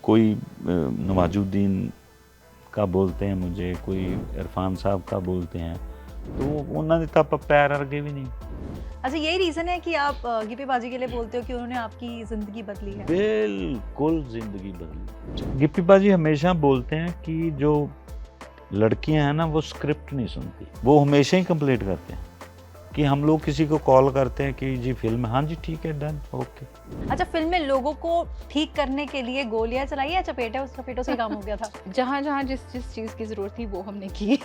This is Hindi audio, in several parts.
कोई नवाजुद्दीन का बोलते हैं मुझे, कोई इरफान साहब का बोलते हैं, तो उन्होंने तो आप पैर अरगे भी नहीं। अच्छा, यही रीजन है कि आप गिप्पी बाजी के लिए बोलते हो कि उन्होंने आपकी जिंदगी बदली है? बिल्कुल जिंदगी बदली। गिप्पी बाजी हमेशा बोलते हैं कि जो लड़कियां हैं ना वो स्क्रिप्ट नहीं सुनती, वो हमेशा ही कंप्लीट करते हैं कि हम लोग किसी को कॉल करते हैं कि जी फिल्म, हाँ जी ठीक है, डन, ओके। अच्छा, फिल्म में लोगों को ठीक करने के लिए गोलियां चलाई या चपेटों से ही काम हो गया था? जहाँ जहाँ जिस जिस चीज़ की ज़रूरत थी वो हमने की।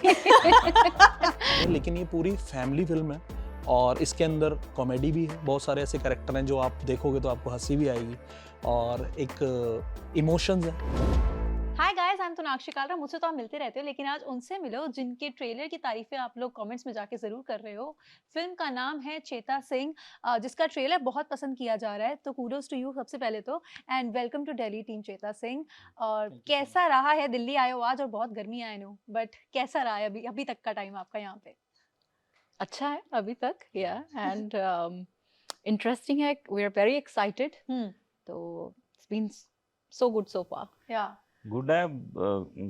लेकिन ये पूरी फैमिली फिल्म है और इसके अंदर कॉमेडी भी है, बहुत सारे ऐसे कैरेक्टर हैं जो आप देखोगे तो आपको हंसी भी आएगी और एक इमोशंस है। Hi guys, I am Tonakshi Kalra. मुझसे तो आप मिलते रहते हो, लेकिन आज उनसे मिलो जिनके ट्रेलर की तारीफें आप लोग कमेंट्स में जाके जरूर कर रहे हो। फिल्म का नाम है चेता सिंह, जिसका ट्रेलर बहुत पसंद किया जा रहा है, तो कूडोज टू यू सबसे पहले तो। And welcome to Delhi team Cheta Singh. और कैसा रहा है? दिल्ली आए हो आज और बहुत गर्मी आए नो, बट कैसा रहा है अभी अभी तक का टाइम आपका यहाँ पे? अच्छा है अभी तक, या एंड इंटरेस्टिंग है, वी आर वेरी एक्साइटेड। तो it's been so good so far. Yeah good है।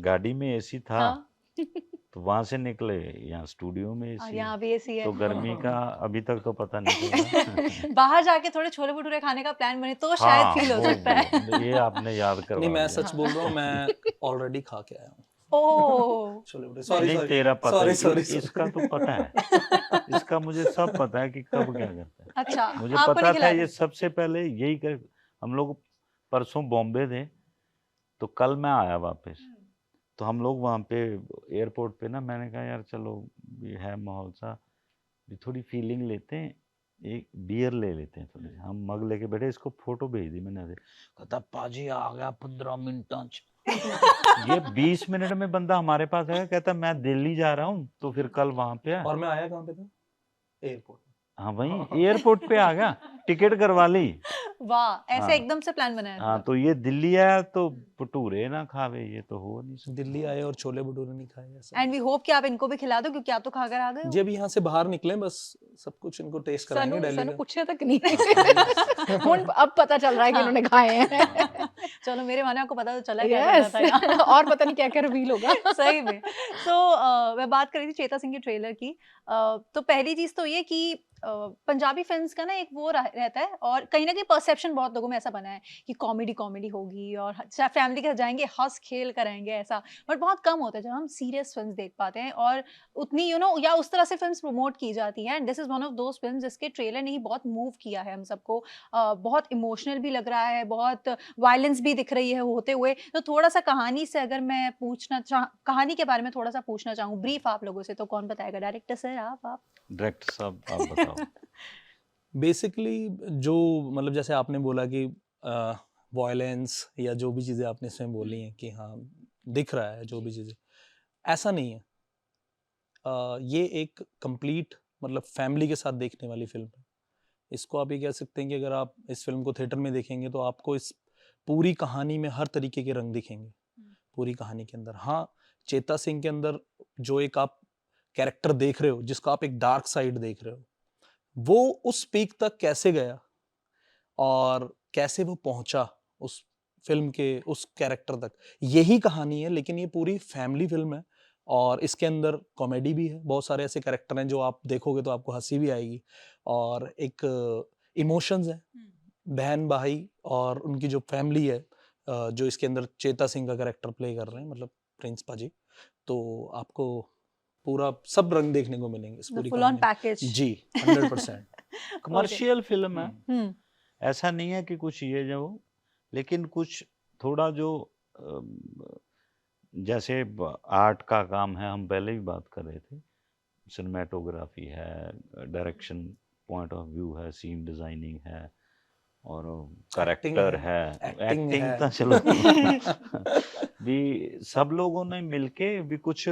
गाड़ी में एसी था, हाँ, तो वहां से निकले, यहाँ स्टूडियो में और एसी यहाँ भी एसी है। तो गर्मी का अभी तक तो पता नहीं चला। बाहर जाके थोड़े छोले भटूरे खाने का प्लान बने तो शायद हाँ, फील हो सकता है। ये आपने याद नहीं, करवा मैं दिया। सच बोल रहा हूँ, मैं ऑलरेडी खा के आया हूँ ओह, छोले भटूरे। सॉरी नहीं, सॉरी तेरा पता सॉरी है, सॉरी इसका तो पता है, इसका मुझे सब पता है कि कब क्या करता है। अच्छा, मुझे आपको पता नहीं था खिलाया ये था? सबसे पहले यही कर। हम लोग परसों बॉम्बे थे, तो कल मैं आया वापस, तो हम लोग वहाँ पे एयरपोर्ट पे ना, मैंने कहा यार चलो ये है माहौल सा, ये थोड़ी फीलिंग लेते हैं, एक बियर ले लेते हैं थोड़ी। हम मग लेके बैठे, इसको फोटो भेज दी मैंने ऐसे, कहता पाजी आ गया 15 मिनट। ये 20 मिनट में बंदा हमारे पास आया, कहता मैं दिल्ली जा रहा हूँ, तो फिर कल वहां पे और मैं आया कहाँ पे था? एयरपोर्ट। हाँ वही एयरपोर्ट पे आ गया, टिकट करवा ली। वाह, ऐसे हाँ एकदम से प्लान बनाया हाँ, था? तो ये दिल्ली आया तो भटूरे ना खावे, ये तो हो नहीं सकता। दिल्ली आए और छोले भटूरे नहीं खाए ऐसा। एंड वी होप कि आप इनको भी खिला दो, क्योंकि आप तो खाकर आ गए हो। जी अभी यहाँ से बाहर निकले, बस सब कुछ इनको टेस्ट कराएंगे दिल्ली सनु का। पूछने तक नहीं। हुन अब पता चल रहा है कि हाँ। इन्होंने खाए हैं। चलो, मेरे माने आपको पता तो चला क्या यस, करना था यहाँ। और पता नहीं क्या क्या रिवील होगा। सही में। मैं बात कर रही थी चेता सिंह के ट्रेलर की। तो पहली चीज तो ये कि पंजाबी फिल्म्स का ना एक वो रहता है, और कहीं ना कहीं परसेप्शन बहुत लोगों में ऐसा बना है कि कॉमेडी कॉमेडी होगी और फैमिली के साथ जाएंगे, हंस खेल कर आएंगे, ऐसा। बट बहुत कम होता है जब हम सीरियस फिल्म्स देख पाते हैं, और उतनी या उस तरह से फिल्म्स प्रमोट की जाती हैं। And this is one of those films जिसके ट्रेलर ने ही बहुत मूव किया है हम सबको। बहुत इमोशनल भी लग रहा है, बहुत वायलेंस भी दिख रही है होते हुए। तो थोड़ा सा कहानी से अगर मैं कहानी के बारे में थोड़ा सा पूछना चाहूँ ब्रीफ आप लोगों से, तो कौन बताएगा? डायरेक्टर सर, आप? डायरेक्टर साहब आप बताओ। बेसिकली जो मतलब जैसे आपने बोला कि वॉयलेंस या जो भी चीज़ें आपने इसमें बोली हैं कि हाँ दिख रहा है जो भी चीज़ें, ऐसा नहीं है। ये एक कंप्लीट मतलब फैमिली के साथ देखने वाली फिल्म है। इसको आप ये कह सकते हैं कि अगर आप इस फिल्म को थिएटर में देखेंगे तो आपको इस पूरी कहानी में हर तरीके के रंग दिखेंगे पूरी कहानी के अंदर। हाँ, चेता सिंह के अंदर जो एक आप कैरेक्टर देख रहे हो, जिसका आप एक डार्क साइड देख रहे हो, वो उस पीक तक कैसे गया और कैसे वो पहुंचा उस फिल्म के उस कैरेक्टर तक, यही कहानी है। लेकिन ये पूरी फैमिली फिल्म है और इसके अंदर कॉमेडी भी है, बहुत सारे ऐसे कैरेक्टर हैं जो आप देखोगे तो आपको हंसी भी आएगी और एक इमोशंस है, बहन भाई और उनकी जो फैमिली है, जो इसके अंदर चेता सिंह का कैरेक्टर प्ले कर रहे हैं, मतलब प्रिंस पाजी। तो आपको पूरा सब रंग देखने को मिलेंगे इस पूरी फुल ऑन कहानी में। पैकेज। जी 100%। कमर्शियल फिल्म है, हम्म। ऐसा नहीं है कि कुछ ये जो, लेकिन कुछ थोड़ा जो जैसे आर्ट का काम है, हम पहले भी बात कर रहे थे, सिनेमेटोग्राफी है, डायरेक्शन पॉइंट ऑफ व्यू है, सीन डिजाइनिंग है, और करेक्टर है, एक्टिंग तो चलो भी सब लोगों ने मिलके भी कुछ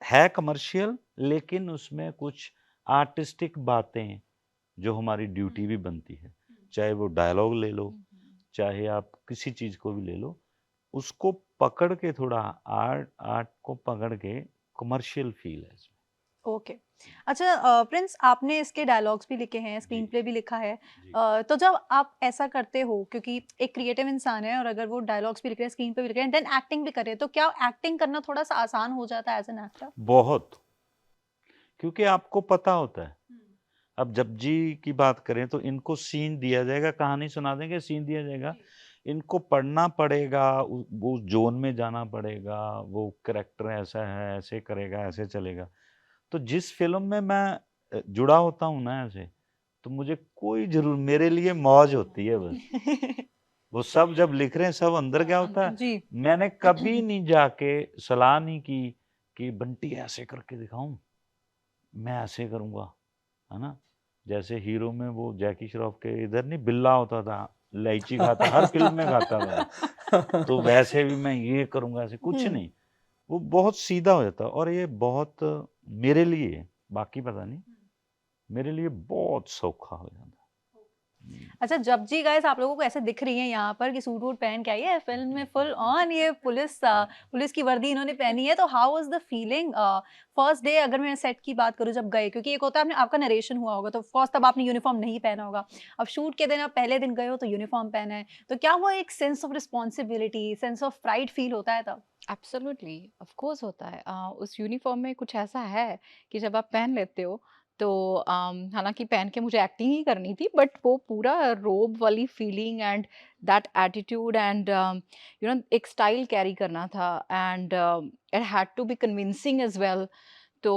है कमर्शियल, लेकिन उसमें कुछ आर्टिस्टिक बातें जो हमारी ड्यूटी भी बनती है, चाहे वो डायलॉग ले लो, चाहे आप किसी चीज को भी ले लो, उसको पकड़ के थोड़ा आर्ट आर्ट को पकड़ के कमर्शियल फील है इसमें। ओके। अच्छा प्रिंस, आपने इसके डायलॉग्स भी लिखे हैं, स्क्रीन जी प्ले भी लिखा है। जी तो जब आप ऐसा करते हो, क्योंकि एक क्रिएटिव इंसान है और अगर वो डायलॉग्स भी लिख रहे हैं, स्क्रीन पे भी लिख रहे हैं, देन एक्टिंग भी कर रहे हैं, तो क्या एक्टिंग करना थोड़ा सा आसान हो जाता है एज एन एक्टर? बहुत, क्योंकि आपको पता होता है। अब जब जी की बात करें तो इनको सीन दिया जाएगा, कहानी सुना देंगे, सीन दिया जाएगा, इनको पढ़ना पड़ेगा, वो जोन में जाना पड़ेगा, वो कैरेक्टर ऐसा है, ऐसे करेगा, ऐसे चलेगा। तो जिस फिल्म में मैं जुड़ा होता हूँ ना ऐसे, तो मुझे कोई जरूर, मेरे लिए मौज होती है बस। वो सब जब लिख रहे हैं, सब अंदर क्या होता है, जी। मैंने कभी नहीं जाके सलाह नहीं की कि बंटी ऐसे करके दिखाऊं, मैं ऐसे करूंगा, है ना। जैसे हीरो में वो जैकी श्रॉफ के इधर नहीं बिल्ला होता था, इलायची खाता, हर फिल्म में खाता था वो। तो वैसे भी मैं ये करूंगा, ऐसे कुछ हम्म। नहीं। वो बहुत सीधा हो जाता, और ये बहुत मेरे लिए, बाकी पता नहीं, मेरे लिए बहुत सौखा हो जाता। अच्छा, जब जी गाइस आप लोगों को ऐसे दिख रही हैं यहाँ पर कि सूट वूट पहन के आई है फिल्म में फुल ऑन, ये पुलिस की वर्दी इन्होंने पहनी है, तो how was the feeling first day? अगर मैं सेट की बात करूँ, जब गए, क्योंकि एक होता है आपने आपका नरेशन हुआ होगा, तो फर्स्ट तब आपने यूनिफॉर्म नहीं पहना होगा, अब शूट के दिन आप पहले दिन गए हो तो यूनिफॉर्म पहना है, तो क्या वो एक sense of responsibility, sense of pride feel होता है तब? एब्सोल्युटली, ऑफ कोर्स होता है। उस यूनिफॉर्म में कुछ ऐसा है कि जब आप पहन लेते हो तो हालांकि पहन के मुझे एक्टिंग ही करनी थी, बट वो पूरा रोब वाली feeling and that attitude and एक स्टाइल कैरी करना था, and it had to be convincing as well. तो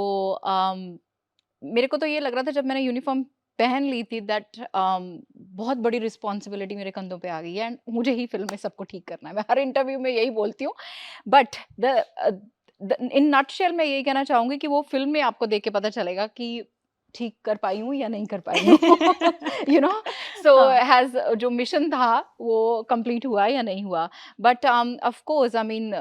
मेरे को तो ये लग रहा था जब मैंने यूनिफॉर्म पहन ली थी दैट बहुत बड़ी रिस्पॉन्सिबिलिटी मेरे कंधों पे आ गई है, एंड मुझे ही फिल्म में सबको ठीक करना है। मैं हर इंटरव्यू में यही बोलती हूँ, बट द इन नटशेल मैं यही कहना चाहूंगी कि वो फिल्म में आपको देख के पता चलेगा कि ठीक कर पाई हूँ या नहीं कर पाई हूँ। यू नो, सो हाँ। हैज जो मिशन था वो कंप्लीट हुआ या नहीं हुआ। But of course I mean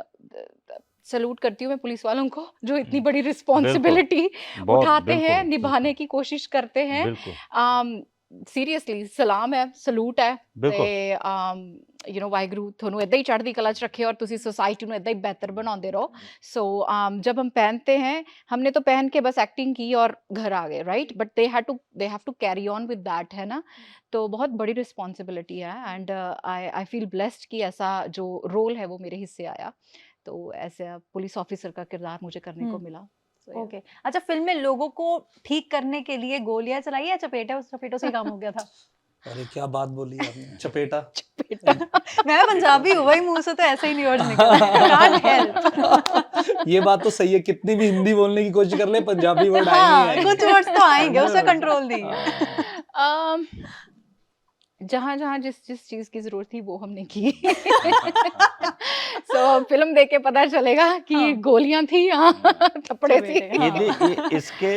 salute करती हूँ मैं पुलिस वालों को जो इतनी बड़ी बिल्कुल, रिस्पॉन्सिबिलिटी बहुत, उठाते हैं, बिल्कुल, निभाने बिल्कुल, की कोशिश करते हैं। बिल्कुल, सीरियसली सलाम है, सलूट है बिल्कुल, ਤੇ ਵਾਹਿਗੁਰੂ ਤੁਹਾਨੂੰ ਇਦਾਂ ਹੀ ਚੜ੍ਹਦੀ ਕਲਾ 'ਚ ਰੱਖੇ और ਤੁਸੀਂ सोसाइटी ਨੂੰ इदां ही बेहतर बनाते रहो। सो जब हम पहनते हैं, हमने तो पहन के बस एक्टिंग की और घर आ गए, right, but they have to carry on with that, है ना। तो बहुत बड़ी रिस्पॉन्सिबिलिटी है, एंड आई फील ब्लेस्ड कि ऐसा जो रोल है वो मेरे हिस्से आया, तो ऐसे पुलिस ऑफिसर का किरदार मुझे करने को मिला। So, yeah. ओके। अच्छा, फिल्म में लोगों को ठीक करने के लिए गोलियां चलाई या चपेटों से ही काम हो गया था? अरे क्या बात बोली आपने, चपेटा। चपेटा। मैं पंजाबी हूँ, वही मुंह से तो ऐसे ही नहीं वर्ड निकला, can't help। ये बात तो सही है, कितनी भी हिंदी बोलने की कोशिश कर ले पंजाबी वर्ड आएंगे ही हाँ, आएंगे। कुछ वर्ड्स तो आएंगे, उसका कंट्रोल नहीं है। um, जहाँ जहाँ जिस जिस चीज की जरूरत थी वो हमने की। सो फिल्म देख के पता चलेगा कि हाँ। गोलियां थी, यहाँ थप्पड़े थे। चपेटे, हाँ। इसके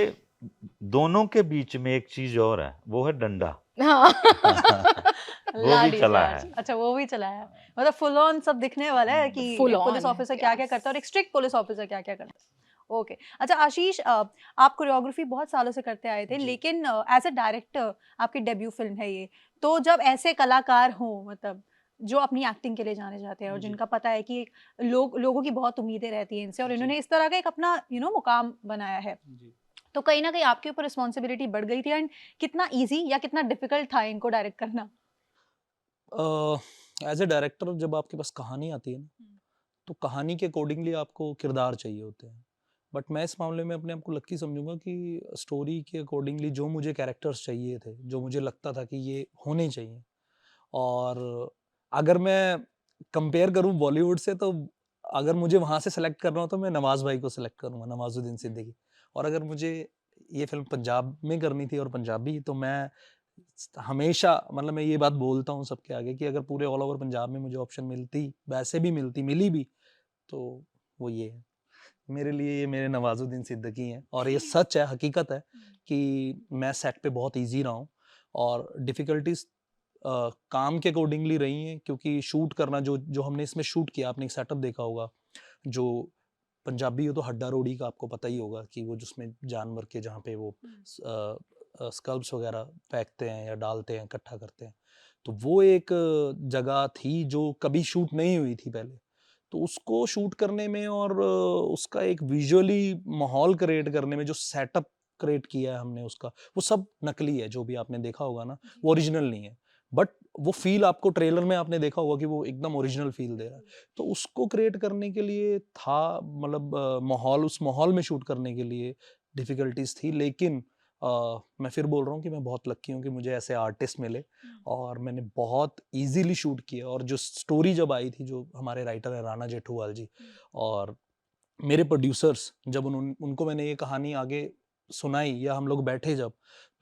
दोनों के बीच में एक चीज और है, वो है डंडा। हाँ। वो भी लाठी चला चार्ज। है। अच्छा, वो भी चला है, मतलब फुल ऑन सब दिखने वाला है कि Full एक पुलिस on, ऑफिसर क्या क्या करता है और एक yes. स्ट्रिक्ट पुलिस ऑफिसर क्या क्या करता है। ओके। अच्छा आशीष, आप कोरियोग्राफी बहुत सालों से करते आए थे, जी। लेकिन एज अ डायरेक्टर आपकी डेब्यू फिल्म है ये, तो जब ऐसे कलाकार हों, मतलब जो अपनी एक्टिंग के लिए जाने जाते हैं और जी। जिनका पता है कि लोगों की बहुत उम्मीदें रहती हैं इनसे और जी। इन्होंने इस तरह का एक अपना मुकाम बनाया है, जी। तो कहीं ना कहीं आपके ऊपर रिस्पॉन्सिबिलिटी बढ़ गई थी, एंड कितना इजी या कितना डिफिकल्ट था इनको डायरेक्ट करना? एज ए डायरेक्टर जब आपके पास कहानी आती है ना, तो कहानी के अकॉर्डिंगली आपको किरदार चाहिए होते हैं, बट मैं इस मामले में अपने आप को लक्की समझूंगा कि स्टोरी के अकॉर्डिंगली जो मुझे कैरेक्टर्स चाहिए थे, जो मुझे लगता था कि ये होने चाहिए, और अगर मैं कंपेयर करूं बॉलीवुड से, तो अगर मुझे वहां से सेलेक्ट करना हो तो मैं नवाज भाई को सेलेक्ट करूंगा, नवाजुद्दीन सिद्दीकी। और अगर मुझे ये फिल्म पंजाब में करनी थी और पंजाबी, तो मैं हमेशा, मतलब मैं ये बात बोलता हूँ सबके आगे कि अगर पूरे ऑल ओवर पंजाब में मुझे ऑप्शन मिलती, वैसे भी मिली भी, तो वो ये है मेरे लिए, ये मेरे नवाजुद्दीन सिद्दीकी हैं। और ये सच है, हकीकत है कि मैं सेट पे बहुत इजी रहा हूँ, और डिफ़िकल्टीज़ काम के अकॉर्डिंगली रही हैं, क्योंकि शूट करना जो हमने इसमें शूट किया, आपने एक सेटअप देखा होगा, जो पंजाबी हो तो हड्डा रोड़ी का आपको पता ही होगा कि वो जिसमें जानवर के जहाँ पे वो स्कल्प्स वगैरह फेंकते हैं या डालते हैं, इकट्ठा करते हैं, तो वो एक जगह थी जो कभी शूट नहीं हुई थी पहले। तो उसको शूट करने में और उसका एक विजुअली माहौल क्रिएट करने में जो सेटअप क्रिएट किया है हमने उसका, वो सब नकली है। जो भी आपने देखा होगा ना, वो ओरिजिनल नहीं है, बट वो फील आपको ट्रेलर में आपने देखा होगा कि वो एकदम ओरिजिनल फील दे रहा है। तो उसको क्रिएट करने के लिए था, मतलब माहौल, उस माहौल में शूट करने के लिए डिफिकल्टीज थी, लेकिन मैं फिर बोल रहा हूँ कि मैं बहुत लक्की हूँ कि मुझे ऐसे आर्टिस्ट मिले और मैंने बहुत इजीली शूट किया। और जो स्टोरी जब आई थी, जो हमारे राइटर है राणा जेठूवाल जी और मेरे प्रोड्यूसर्स, जब उनको मैंने ये कहानी आगे सुनाई या हम लोग बैठे जब,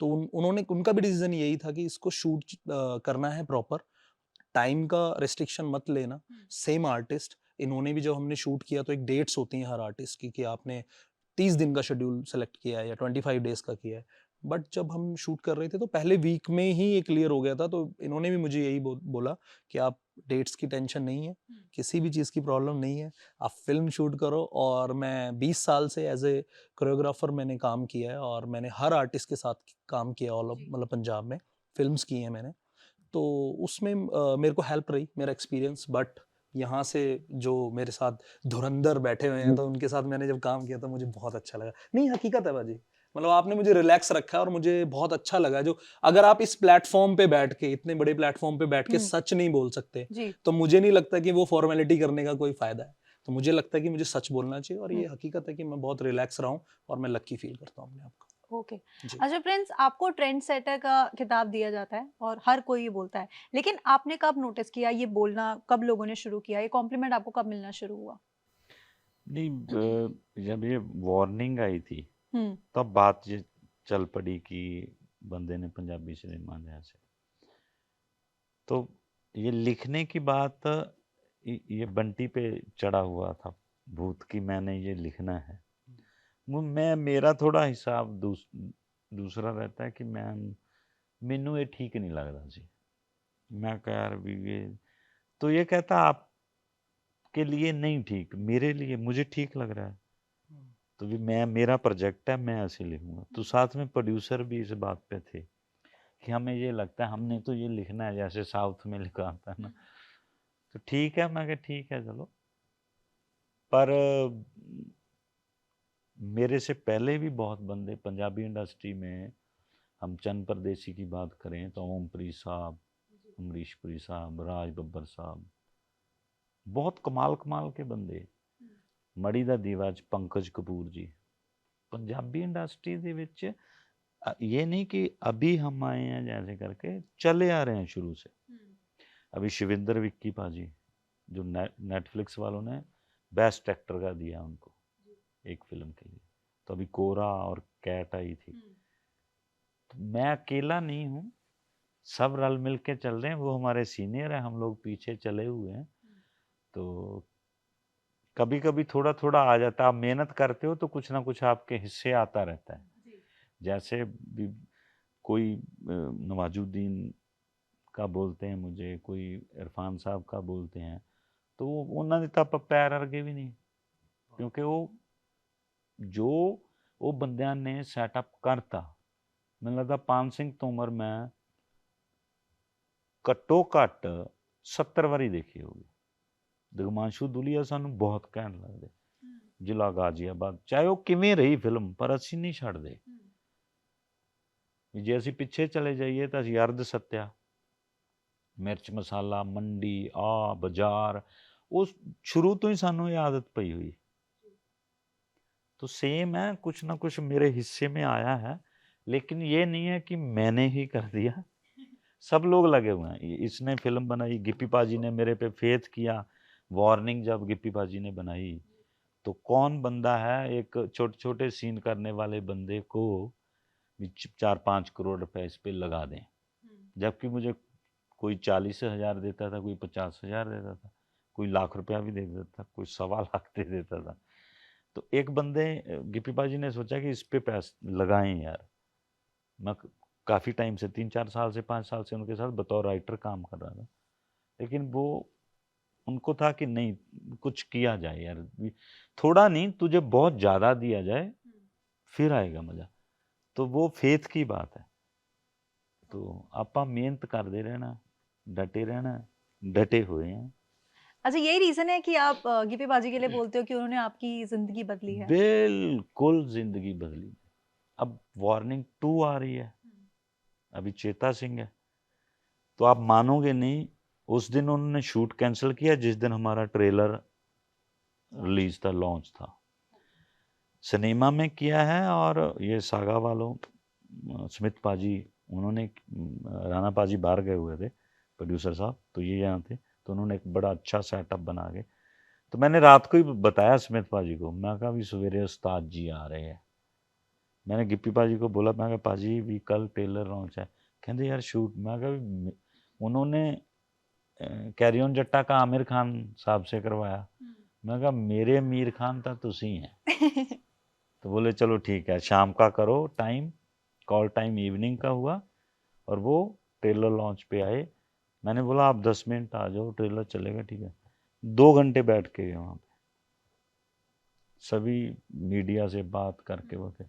तो उन्होंने, उनका भी डिसीजन यही था कि इसको शूट करना है प्रॉपर, टाइम का रेस्ट्रिक्शन मत लेना, सेम आर्टिस्ट। इन्होंने भी, जब हमने शूट किया तो एक डेट्स होती हैं हर आर्टिस्ट की कि आपने 30 दिन का शेड्यूल सेलेक्ट किया है या 25 डेज का किया है। बट जब हम शूट कर रहे थे तो पहले वीक में ही ये क्लियर हो गया था। तो इन्होंने भी मुझे यही बोला कि आप डेट्स की टेंशन नहीं है, किसी भी चीज़ की प्रॉब्लम नहीं है, आप फिल्म शूट करो। और मैं 20 साल से एज ए कोरियोग्राफर मैंने काम किया है और मैंने हर आर्टिस्ट के साथ काम किया, ऑल मतलब पंजाब में फिल्म्स की हैं मैंने। तो उसमें मेरे को हेल्प रही, मेरा एक्सपीरियंस। बट यहाँ से जो मेरे साथ धुरंधर बैठे हुए हैं, तो उनके साथ मैंने जब काम किया तो मुझे बहुत अच्छा लगा। नहीं, हकीकत है बाजी, मतलब आपने मुझे रिलैक्स रखा है और मुझे बहुत अच्छा लगा। जो अगर आप इस प्लेटफॉर्म पे बैठ के, इतने बड़े प्लेटफॉर्म पे बैठ के सच नहीं बोल सकते, जी तो मुझे नहीं लगता कि वो फॉर्मेलिटी करने का कोई फायदा है। तो मुझे लगता है कि मुझे सच बोलना चाहिए और ये हकीकत है कि मैं बहुत रिलैक्स रहा हूँ और मैं लकी फील करता हूँ अपने आप को। ओके। जी। अच्छा प्रिंस, आपको ट्रेंड सेटर का खिताब दिया जाता है और हर कोई ये बोलता है, लेकिन आपने कब नोटिस किया ये बोलना, कब लोगों ने शुरू किया, ये कॉम्प्लीमेंट आपको कब मिलना शुरू हुआ? नहीं, जब ये वार्निंग आई थी हम्म तब बात ये चल पड़ी कि बंदे ने पंजाबी सिनेमा जैसे, तो ये लिखने की बात ये बंटी पे चढ़ा हुआ था भूत की मैंने ये लिखना है। मैं, मेरा थोड़ा हिसाब दूसरा रहता है कि मैनू ये ठीक नहीं लगता जी। मैं कह यार भी ये, तो ये कहता आपके लिए नहीं ठीक, मेरे लिए, मुझे ठीक लग रहा है। तो भी मेरा प्रोजेक्ट है, मैं ऐसे लिखूंगा। तो साथ में प्रोड्यूसर भी इस बात पे थे कि हमें ये लगता है, हमने तो ये लिखना है जैसे साउथ में लिखा आता है ना। तो ठीक है, मैं कहा ठीक है चलो। पर मेरे से पहले भी बहुत बंदे पंजाबी इंडस्ट्री में, हम चंद परदेसी की बात करें तो ओमप्री साहब, अमरीश पुरी साहब, राज बब्बर साहब, बहुत कमाल कमाल के बंदे। मड़ी दा दीवा च पंकज कपूर जी, पंजाबी इंडस्ट्री दे विच ये नहीं कि अभी हम आए हैं जैसे करके, चले आ रहे हैं शुरू से। अभी शिविंदर विक्की पाजी, जो नेटफ्लिक्स वालों ने बेस्ट एक्टर का दिया उनको एक फिल्म के लिए, तो अभी कोरा और कैट आई थी। तो मैं अकेला नहीं हूँ, सब रल मिल के चल रहे हैं। वो हमारे सीनियर हैं, हम लोग पीछे चले हुए हैं। तो कभी कभी थोड़ा थोड़ा आ जाता है, आप मेहनत करते हो तो कुछ ना कुछ आपके हिस्से आता रहता है। जैसे भी कोई नवाजुद्दीन का बोलते हैं मुझे, कोई इरफान साहब का बोलते हैं, तो उन्होंने तो आप पैर अरगे भी नहीं, क्योंकि जो वो बंदियां ने सैटअप करता। मैंने लगता 5 सिंह तोमर मैं घट्टो घट 70 वारी देखी होगी। दिगमांशु दुलिया सानू बहुत कहन लगदे, जिला गाजियाबाद, चाहे वो किवें रही फिल्म, पर ਅਸੀਂ नहीं छड्डदे। जे ਅਸੀਂ पिछे चले जाइए तो ਅਸੀਂ अर्ध सत्या, मिर्च मसाला, मंडी, बाजार, उस शुरू तो ही सानू ये आदत पई हुई। तो सेम है, कुछ ना कुछ मेरे हिस्से में आया है, लेकिन ये नहीं है कि मैंने ही कर दिया, सब लोग लगे हुए हैं। इसने फिल्म बनाई, गिप्पी पाजी ने मेरे पे फेथ किया। वार्निंग जब गिप्पी पाजी ने बनाई, तो कौन बंदा है एक छोटे छोटे सीन करने वाले बंदे को 4-5 करोड़ रुपए इस पे लगा दें, जबकि मुझे कोई 40,000 देता था, कोई 50,000 देता था, कोई लाख रुपया भी दे देता था, कोई 1.25 लाख दे देता था। तो एक बंदे गिप्पी पाजी ने सोचा कि इस पे पैसे लगाएं यार। मैं काफ़ी टाइम से 3-4 साल से 5 साल से उनके साथ बतौर राइटर काम कर रहा था, लेकिन वो, उनको था कि नहीं कुछ किया जाए यार, थोड़ा नहीं तुझे बहुत ज़्यादा दिया जाए, फिर आएगा मज़ा। तो वो फेथ की बात है। तो आपा मेहनत करते रहना, डटे रहना, डटे हुए हैं। अच्छा, यही रीजन है कि आप गिप्पी बाजी के लिए बोलते हो कि उन्होंने आपकी जिंदगी बदली है? बिल्कुल जिंदगी बदली। अब वार्निंग 2 आ रही है, अभी चेता सिंह है, तो आप मानोगे नहीं, उस दिन उन्होंने शूट कैंसिल किया जिस दिन हमारा ट्रेलर रिलीज था, लॉन्च था। सिनेमा में किया है, और ये सागा वालों स्मिथ पाजी, उन्होंने राणा पाजी बाहर गए हुए थे प्रोड्यूसर साहब, तो ये यहाँ थे, तो उन्होंने एक बड़ा अच्छा सेटअप बना के, तो मैंने रात को ही बताया स्मिथ पाजी को, मैं कहा भी सवेरे उस्ताद जी आ रहे हैं। मैंने गिप्पी पाजी को बोला, मैं कहा पाजी भी कल ट्रेलर लॉन्च है, कहते यार शूट। मैं कहा भी उन्होंने कैरी ऑन जट्टा का आमिर खान साहब से करवाया, मैं कहा मेरे मीर खान था तुसी हैं। तो बोले चलो ठीक है, शाम का करो टाइम, कॉल टाइम इवनिंग का हुआ, और वो ट्रेलर लॉन्च पे आए। मैंने बोला आप 10 मिनट आ जाओ, ट्रेलर चलेगा, ठीक है। 2 घंटे बैठ के गए वहाँ पे, सभी मीडिया से बात करके वो थे।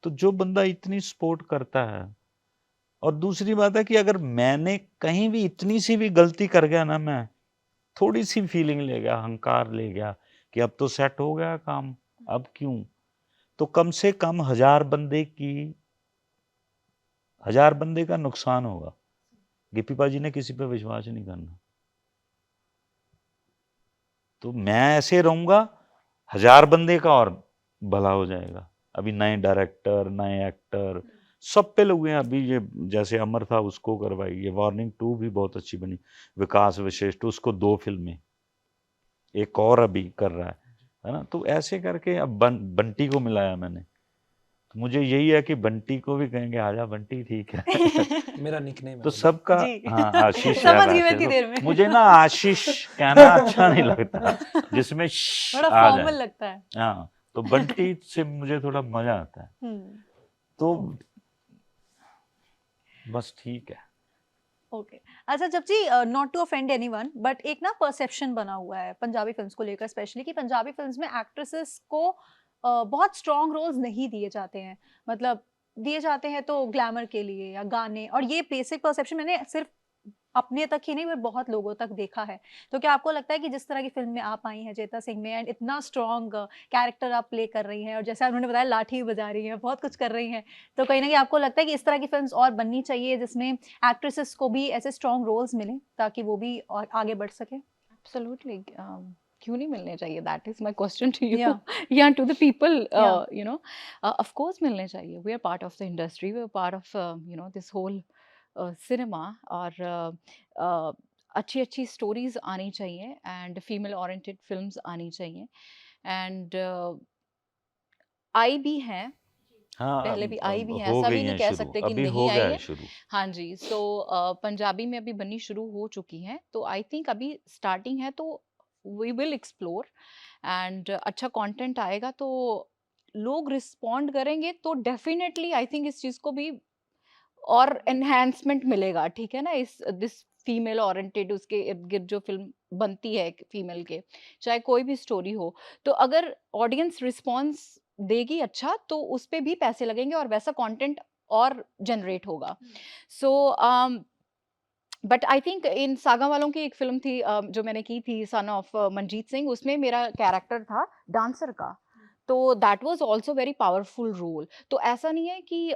तो जो बंदा इतनी सपोर्ट करता है, और दूसरी बात है कि अगर मैंने कहीं भी इतनी सी भी गलती कर गया ना, मैं थोड़ी सी फीलिंग ले गया, अहंकार ले गया कि अब तो सेट हो गया काम, अब क्यों, तो कम से कम 1000 बंदे का नुकसान होगा। गिप्पी पाजी ने किसी पे विश्वास नहीं करना, तो मैं ऐसे रहूंगा, 1000 बंदे का और भला हो जाएगा। अभी नए डायरेक्टर, नए एक्टर सब पे लोग हैं। अभी ये जैसे अमर था, उसको करवाई, ये वार्निंग 2 भी बहुत अच्छी बनी, विकास विशिष्ट, उसको 2 फिल्में, एक और अभी कर रहा है ना। तो ऐसे करके अब बंटी को मिलाया मैंने, तो मुझे यही है कि बंटी को भी कहेंगे आजा बंटी, ठीक है। मेरा निकनेम है तो वो। सबका, जी। हाँ आशीष है समझ गई मैं वैसे इतनी तो, देर में। मुझे ना आशीष कहना अच्छा नहीं लगता, जिसमें बड़ा आ फॉर्मल जाए। लगता है। हाँ, तो बंटी से मुझे थोड़ा मजा आता है, हम्म। तो बस ठीक है। ओके। अच्छा जब जी, not to offend anyone, but एक ना परसेप्शन बना हुआ है पंजाबी फिल्म्स को लेकर स्पेशली, कि पंजाबी फिल्म्स में एक्ट्रेसेस को बहुत स्ट्रॉन्ग रोल्स नहीं दिए जाते हैं। मतलब दिए जाते हैं तो ग्लैमर के लिए या गाने, और ये बेसिक परसेप्शन मैंने सिर्फ अपने तक ही नहीं पर बहुत लोगों तक देखा है। तो क्या आपको लगता है कि जिस तरह की फ़िल्म में आप आई हैं चेता सिंह में, एंड इतना स्ट्रॉन्ग कैरेक्टर आप प्ले कर रही हैं, और जैसा उन्होंने बताया लाठी भी बजा रही हैं, बहुत कुछ कर रही हैं, तो कहीं न कहीं आपको लगता है कि इस तरह की फ़िल्म्स और बननी चाहिए जिसमें एक्ट्रेसेस को भी ऐसे स्ट्रॉन्ग रोल्स मिलें ताकि वो भी और आगे बढ़ सकें? एब्सोल्युटली, क्यों नहीं मिलने चाहिए? That is my question to you, या या टू द पीपल, या यू नो। ऑफ कोर्स मिलने चाहिए। We are part of the industry, we are part of you know this whole cinema, और अच्छी अच्छी स्टोरीज आनी चाहिए, एंड फीमेल ओरिएंटेड फिल्म्स आनी चाहिए, एंड आई भी हैं, हाँ, पहले भी आई भी अब हैं, हो ऐसा भी गई नहीं हैं कह शुरू, सकते कि अभी नहीं हो आई गया है है। शुरू। हाँ जी, सो पंजाबी में अभी बननी शुरू हो चुकी हैं, तो आई थिंक अभी स्टार्टिंग है, तो वी विल एक्सप्लोर, एंड अच्छा कंटेंट आएगा तो लोग रिस्पॉन्ड करेंगे, तो डेफिनेटली आई थिंक इस चीज को भी और एनहांसमेंट मिलेगा, ठीक है ना, इस दिस फीमेल ओरिएंटेड उसके इर्द गिर्द जो फिल्म बनती है फीमेल के, चाहे कोई भी स्टोरी हो, तो अगर ऑडियंस रिस्पॉन्स देगी अच्छा, तो उस पे भी पैसे लगेंगे और वैसा कंटेंट और जनरेट होगा। So but I think in saga वालों की एक फिल्म थी, जो मैंने की थी, सन ऑफ मनजीत सिंह, उसमें मेरा कैरेक्टर था डांसर का, तो that was also very powerful role. तो ऐसा नहीं है कि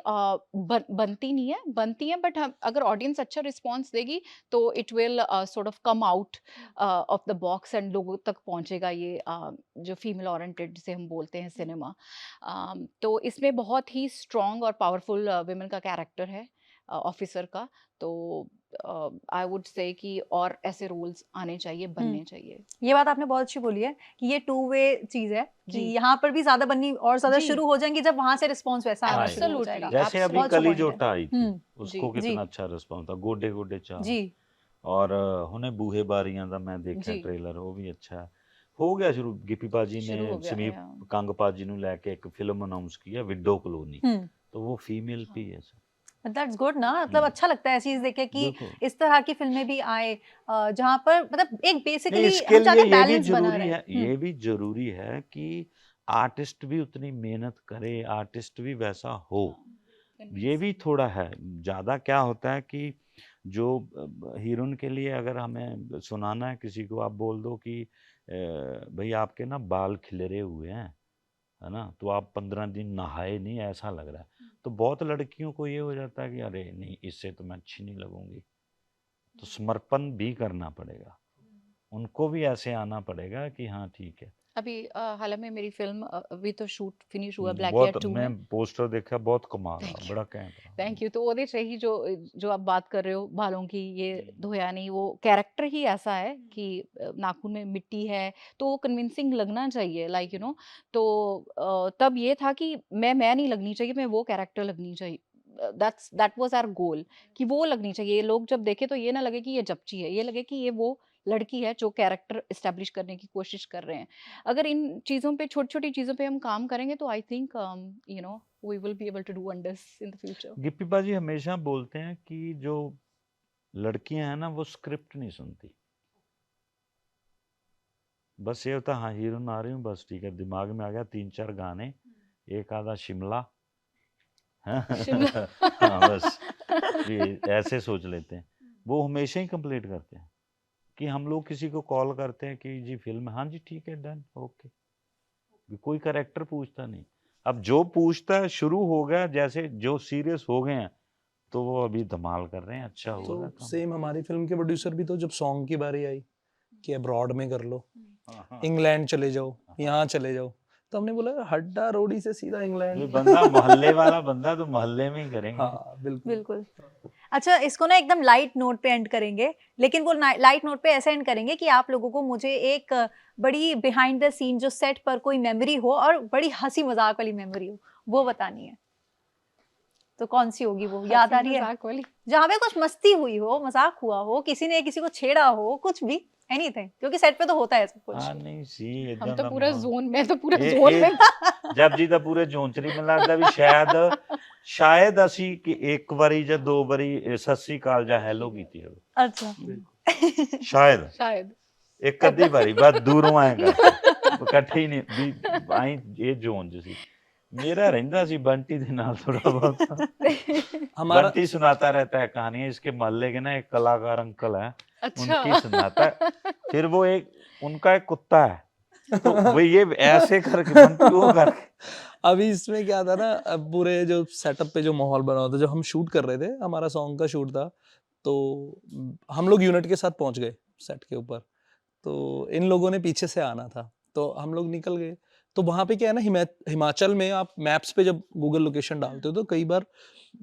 बनती नहीं है, बनती है, बट हम अगर ऑडियंस अच्छा रिस्पॉन्स देगी तो it will sort of come out of the box, and लोगों तक पहुंचेगा ये जो फीमेल ओरिएंटेड जिसे हम बोलते हैं सिनेमा। तो इसमें बहुत ही स्ट्रॉन्ग और पावरफुल विमेन का कैरेक्टर है, ऑफिसर का। तो आई वुड से कि और ऐसे रोल्स आने चाहिए, हुँ। बनने चाहिए। ये बात आपने बहुत अच्छी बोली है कि ये टू वे चीज़ है, कि जी, यहाँ पर भी ज़्यादा बननी और ज़्यादा जी, शुरू हो जाएँगी जब वहाँ से रिस्पॉन्स वैसा आना आए, शुरू हो एब्सोल्युटली, जाएगा। जैसे अभी बहुत अच्छा एब्सोल्युटली। कली पॉइंट है। जोटा आई थी, हुँ, उसको जी, जी, कितना अच्छा रिस्पॉन्स था, गोडे गोडे चाह, जी, और हुने बूहे बारियां दा मैं देखा जी, ट्रेलर, वो भी अच्छा है। हो गया शुरू, गिप्पी पाजी ने शुरू हो गया, समीप या कंग पाजी ਨੂੰ ਲੈ ਕੇ ਇੱਕ ਫਿਲਮ ਅਨਾਉਂਸ की है, विडो कॉलोनी, हुँ। तो वो फीमेल भी है सर। दैट्स गुड ना, मतलब अच्छा लगता है चीज़ देख के कि बिल्कुल। इस तरह की फ़िल्में भी आएँ, जहाँ पर मतलब एक नहीं, बेसिकली इसके हम लिए चाहते हैं ये भी बैलेंस बना जरूरी रहे। है, हुँ, ये भी जरूरी है कि आर्टिस्ट भी उतनी मेहनत करे, आर्टिस्ट भी वैसा हो, हाँ, ये कन्विंस, भी थोड़ा है। ज्यादा क्या होता है कि जो हीरोइन के लिए अगर हमें सुनाना है किसी को, आप बोल दो कि भाई आपके ना बाल खिलरे हुए हैं, है ना, तो आप 15 दिन नहाए नहीं, ऐसा लग रहा है। तो बहुत लड़कियों को ये हो जाता है कि अरे नहीं, इससे तो मैं अच्छी नहीं लगूंगी। तो समर्पण भी करना पड़ेगा, उनको भी ऐसे आना पड़ेगा कि हाँ ठीक है। अभी हाल ही में मेरी फिल्म अभी तो शूट फिनिश हुआ, ब्लैक बहुत, एयर 2 मैं में। पोस्टर देखा, बहुत कमाल थैंक है, यू, बड़ा कैंप थैंक यू। तो ਉਹਦੇ 'ਚ ही जो जो आप बात कर रहे हो बालों की, ये हम्म। धोया नहीं, वो कैरेक्टर ही ऐसा है कि नाखून में मिट्टी है, तो वो कन्विंसिंग लगना चाहिए, लाइक यू नो। तो तब ये था कि मैं नहीं लगनी चाहिए, मैं वो कैरेक्टर लगनी चाहिए। दैट वाज आवर गोल कि वो लगनी चाहिए। लोग जब देखे तो ये ना लगे कि ये जच्ची है, ये लगे कि ये वो लड़की है जो कैरेक्टर एस्टेब्लिश करने की कोशिश कर रहे हैं। अगर इन चीज़ों पे, छोटी-छोटी चीज़ों पे हम काम करेंगे तो I think you know we will be able to do wonders in the future. Gippy बाजी हमेशा बोलते हैं कि जो लड़कियां हैं ना, वो स्क्रिप्ट नहीं सुनती, बस ये होता हाँ हीरोइन आ रही हूँ, बस ठीक है, दिमाग में आ गया 3-4 गाने, एक आधा शिमला शिमला हाँ बस, ये ऐसे सोच लेते हैं। वो हमेशा ही कंप्लीट करते हैं कि हम लोग किसी को कॉल करते हैं कि जी फिल्म, हाँ जी ठीक है, डन, ओके, कोई कैरेक्टर पूछता नहीं। अब जो पूछता है, शुरू हो गया, जैसे जो सीरियस हो गए हैं तो वो अभी धमाल कर रहे हैं, अच्छा हो रहा है तो काम। सेम हमारी फिल्म के प्रोड्यूसर भी तो जब सॉन्ग की बारी आई कि अब्रॉड में कर लो, हाँ, हाँ, इंग्लैंड चले जाओ, हाँ। यहाँ चले जाओ, तो हमने बोला हड्डा रोडी से सीधा ये इंग्लैंड। बंदा मोहल्ले वाला बंदा, तो मोहल्ले में ही करेंगे। हाँ बिल्कुल। बिल्कुल। अच्छा, इसको ना एकदम लाइट नोट पे एंड करेंगे, लेकिन वो लाइट नोट पे ऐसे एंड करेंगे कि आप लोगों को मुझे एक बड़ी बिहाइंड द सीन जो सेट पर कोई मेमोरी हो और बड़ी हंसी मजाक वाली मेमोरी हो, वो बतानी है। तो कौन सी होगी वो, याद आ रही है? मजाक वाली। जहाँ पे कुछ मस्ती हुई हो, मजाक हुआ हो, किसी ने किसी को छेड़ा हो, कुछ भी, एनीथिंग, क्योंकि सेट पे तो होता है सब कुछ। हाँ नहीं सी हम इदां तो दा पूरा माहौल। जोन, मैं तो पूरा ਇਹ जोन में ਜਬ ਜੀ ਦਾ ਪੂਰੇ ਜੋਨ ਚ ਨਹੀਂ, ਮੈਨੂੰ ਲੱਗਦਾ ਵੀ ਸ਼ਾਇਦ ਅਸੀਂ ਕਿ ਇੱਕ ਵਾਰੀ ਜਾਂ ਦੋ ਵਾਰੀ ਸਤਿ ਸ੍ਰੀ ਅਕਾਲ ਜਾਂ ਹੈਲੋ ਕੀਤੀ ਹੋਵੇ, अच्छा ਸ਼ਾਇਦ शायद। ਇੱਕ ਅੱਧੀ ਵਾਰੀ, ਬਸ ਦੂਰੋਂ ਆਏ ਕਰਕੇ ਇਕੱਠੇ ਹੀ ਨਹੀਂ ਵੀ ਆਈ, ਇਹ ਜੋਨ ਚ ਸੀ। मेरा रहता सी बंटी ਦੇ ਨਾਲ थोड़ा बहुत। हमारा बंटी सुनाता रहता है कहानियां, इसके मोहल्ले के ना एक कलाकार अंकल है, अच्छा। उनकी सुनाता है। फिर वो एक उनका एक कुत्ता है, तो वो ये ऐसे करके बंटी वो करके। अभी इसमें क्या था ना, अब पूरे जो सेटअप पे जो माहौल बना हुआ था, जब हम शूट कर रहे थे, हमारा सॉन्ग का शूट था, तो हम लोग यूनिट के साथ पहुंच गए सेट के ऊपर, तो इन लोगों ने पीछे से आना था, तो हम लोग निकल गए। तो वहाँ पे क्या है ना, हिमाचल में आप मैप्स पे जब गूगल लोकेशन डालते हो तो कई बार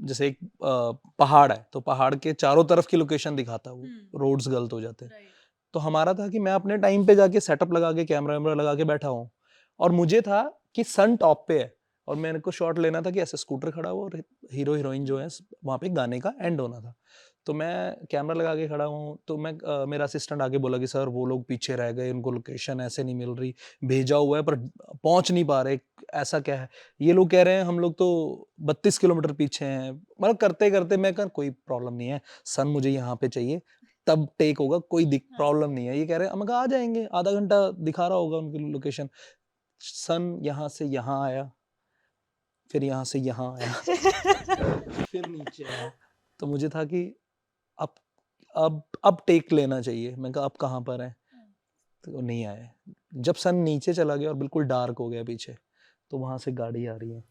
जैसे एक पहाड़ है, तो पहाड़ के चारों तरफ की लोकेशन दिखाता है, वो रोड्स गलत हो जाते हैं। तो हमारा था कि मैं अपने टाइम पे जाके सेटअप लगा के कैमरा वैमरा लगा के बैठा हूँ, और मुझे था कि सन टॉप पे है और मेरे को शॉट लेना था कि ऐसे स्कूटर खड़ा हुआ और हीरो हीरोइन जो है वहाँ पे गाने का एंड होना था। तो मैं कैमरा लगा के खड़ा हूँ, तो मैं मेरा असिस्टेंट आके बोला कि सर वो लोग पीछे रह गए, उनको लोकेशन ऐसे नहीं मिल रही, भेजा हुआ है पर पहुंच नहीं पा रहे, ऐसा क्या है? ये लोग कह रहे हैं हम लोग तो 32 किलोमीटर पीछे हैं। मतलब करते करते मैं कहा कोई प्रॉब्लम नहीं है, सन मुझे यहाँ पे चाहिए, तब टेक होगा, कोई प्रॉब्लम नहीं है। ये कह रहे हैं, हम कहा आ जाएंगे, आधा घंटा दिखा रहा होगा उनकी लोकेशन। सन यहाँ से यहाँ आया, फिर यहाँ से यहाँ आया, फिर नीचे आया, तो मुझे था कि अब टेक लेना चाहिए। मैं कहा अब कहाँ पर है, तो नहीं आए। जब सन नीचे चला गया और बिल्कुल डार्क हो गया पीछे, तो वहां से गाड़ी आ रही है।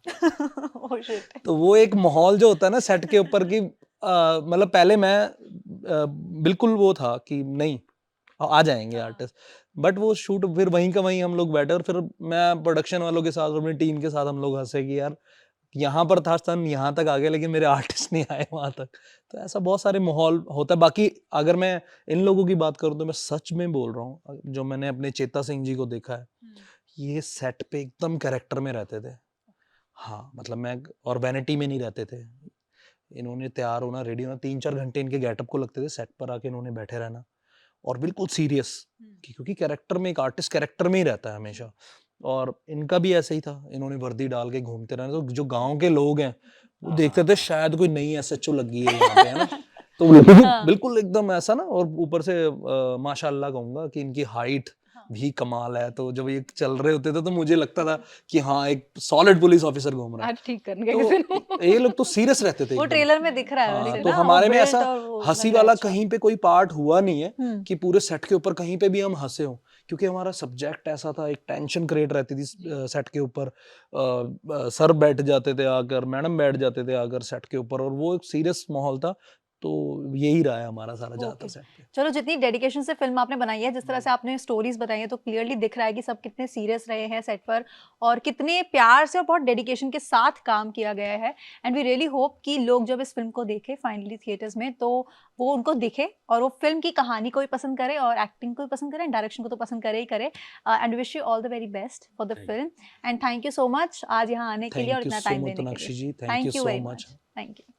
Oh shit. तो वो एक माहौल जो होता है ना सेट के ऊपर की, मतलब पहले मैं बिल्कुल वो था कि नहीं आ जाएंगे आर्टिस्ट, बट वो शूट फिर वहीं का वहीं हम लोग बैठे, और फिर मैं प्रोडक्शन वालों के साथ और अपनी टीम के साथ हम लोग हंसे कि यार यहाँ पर था सन, यहाँ तक आ गया, लेकिन मेरे आर्टिस्ट नहीं आए वहां तक। तो ऐसा बहुत सारे माहौल होता है। बाकी अगर मैं इन लोगों की बात करूं तो मैं सच में बोल रहा हूँ, जो मैंने अपने चेता सिंह जी को देखा है, ये सेट पे एकदम कैरेक्टर में रहते थे। हाँ मतलब मैं, और वैनिटी में नहीं रहते थे। इन्होंने तैयार होना, रेडी होना, 3-4 घंटे इनके गेटअप को लगते थे सेट पर आके इन्होंने बैठे रहना, और बिल्कुल सीरियस, क्योंकि कैरेक्टर में, एक आर्टिस्ट कैरेक्टर में ही रहता है हमेशा। और इनका भी ऐसा ही था, इन्होंने वर्दी डाल के घूमते रहना, तो जो गांव के लोग हैं वो देखते थे शायद कोई नई एसएचओ लगी है यहाँ पे, है ना। तो बिल्कुल एकदम ऐसा ना, और ऊपर से माशाल्लाह कहूंगा कि इनकी हाइट भी कमाल है। तो जब ये चल रहे होते थे तो मुझे लगता था कि हाँ एक सॉलिड पुलिस ऑफिसर घूम रहा है। आज ठीक करने किसी तो को ये लोग तो सीरियस रहते थे वो एकदम। ट्रेलर में दिख रहा है हाँ, वैसे तो ना, वो हमारे में बेल्ट ऐसा और वो हंसी लग रहा है वाला अच्छा। कहीं पे कोई पार्ट हुआ नहीं है हम्म। कि पूरे सेट के ऊपर कहीं पे भी हम हंसे हो, क्योंकि हमारा सब्जेक्ट ऐसा था, एक टेंशन क्रिएट रहती थी सेट के ऊपर। सर बैठ जाते थे आकर, मैडम बैठ जाते थे आकर सेट के ऊपर, और वो एक सीरियस माहौल था। तो यही रहा है हमारा सारा ज्यादातर ओके, सेट पे। चलो जितनी डेडिकेशन से फिल्म आपने बनाई है, जिस तरह से आपने स्टोरीज बताई है, तो क्लियरली दिख रहा है कि सब कितने सीरियस रहे हैं सेट पर और कितने प्यार से और बहुत डेडिकेशन के साथ काम किया गया है। एंड वी रियली होप कि लोग जब इस फिल्म को देखें फाइनली थिएटर्स में, तो वो उनको दिखे और वो फिल्म की कहानी को भी पसंद करे और एक्टिंग को भी पसंद करे, डायरेक्शन को तो पसंद करे ही करे। And wish you all the very best for the Thank you. Film and thank you so much आज यहाँ आने के लिए और थैंक यू इतना सो टाइम मच देने के तोनाक्षी लिए। जी, thank you thank you so very much. Much, thank you.